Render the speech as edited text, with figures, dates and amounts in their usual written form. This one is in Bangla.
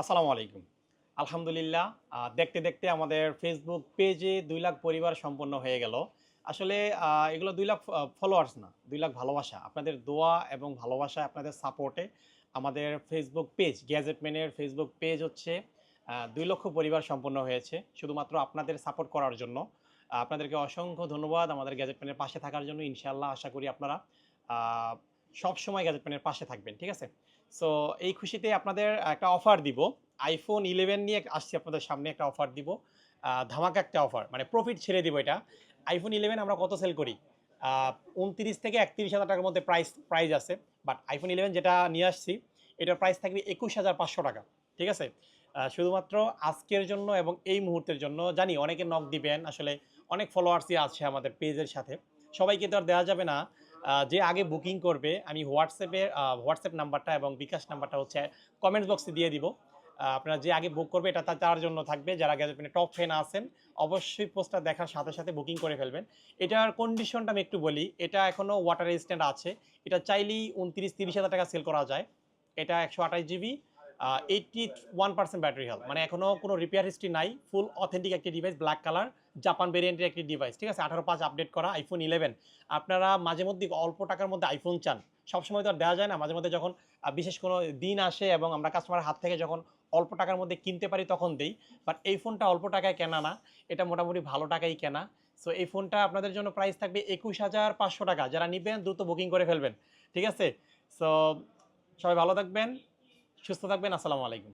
আসসালামু আলাইকুম। আলহামদুলিল্লাহ দেখতে, দেখতে আমাদের ফেসবুক পেজে ২ লাখ পরিবার সম্পন্ন হয়ে গেল। আসলে এগুলো ২ লাখ ফলোয়ার্স না, ২ লাখ ভালোবাসা। আপনাদের দোয়া এবং ভালোবাসায় আপনাদের সাপোর্টে আমাদের ফেসবুক পেজ, গ্যাজেটম্যানের ফেসবুক পেজ হচ্ছে ২ লক্ষ পরিবার সম্পন্ন হয়েছে। শুধুমাত্র আপনাদের সাপোর্ট করার জন্য। আপনাদেরকে অসংখ্য ধন্যবাদ আমাদের গ্যাজেটম্যানের পাশে থাকার জন্য। ইনশাআল্লাহ আশা করি আপনারা আ সবসময় গ্যাজেটম্যানের পাশে থাকবেন। ঠিক আছে? সো এই খুশিতে আপনাদের একটা অফার দিব। iPhone 11 নিয়ে আসছি আপনাদের সামনে একটা অফার দিব। ধামাকা একটা অফার। মানে প্রফিট ছেড়ে দিব এটা। iPhone 11 আমরা কত সেল করি? আ ২৯ থেকে ৩১,০০০ টাকার মধ্যে প্রাইস আছে। বাট iPhone 11 যেটা নিয়ে আসছি, এটার প্রাইস থাকবে ২১,৫০০ টাকা। ঠিক আছে? শুধুমাত্র আজকের জন্য এবং এই মুহূর্তের জন্য। জানি অনেকে নক দিবেন। আসলে অনেক ফলোয়ার্সই আছে আমাদের পেজের সাথে। সবাইকে তো আর দেওয়া যাবে না। যে আগে বুকিং করবে আমি হোয়াটসঅ্যাপ নাম্বারটা এবং বিকাশ নাম্বারটা হচ্ছে কমেন্টস বক্সে দিয়ে দিব। আপনারা যে আগে বুক করবে এটা তার জন্য থাকবে যারা গ্যাজেটম্যানের টপ ফ্যান আছেন অবশ্যই পোস্টটা দেখার সাথে সাথে বুকিং করে ফেলবেন। এটার কন্ডিশনটা আমি একটু বলি। এটা এখনো ওয়াটার রেজিস্ট্যান্ট আছে। এটা চাইলেই ২৯-৩০ হাজার টাকা সেল করা যায়। এটা ১২৮ জিবি 81% ব্যাটারি হেলথ, মানে এখনো কোনো রিপেয়ার হিস্ট্রি নাই। ফুল অথেন্টিক একটি ডিভাইস, ব্ল্যাক কালার, জাপান ভেরিয়েন্টের একটি ডিভাইস। ঠিক আছে? 18.5 আপডেট করা iPhone 11। আপনারা মাঝে মধ্যে অল্প টাকার মধ্যে আইফোন চান, সবসময় তো আর দেওয়া যায় না। মাঝে মধ্যে যখন বিশেষ কোনো দিন আসে এবং আমরা কাস্টমারের হাত থেকে যখন অল্প টাকার মধ্যে কিনতে পারি তখন দেই। বাট এই ফোনটা অল্প টাকায় কেনা না, এটা মোটামুটি ভালো টাকাই কেনা। সো এই ফোনটা আপনাদের জন্য প্রাইস থাকবে ২১,৫০০ টাকা। যারা নিবেন দ্রুত বুকিং করে ফেলবেন। ঠিক আছে? সো সবাই ভালো থাকবেন, সুস্থ থাকবেন। আসসালামু আলাইকুম।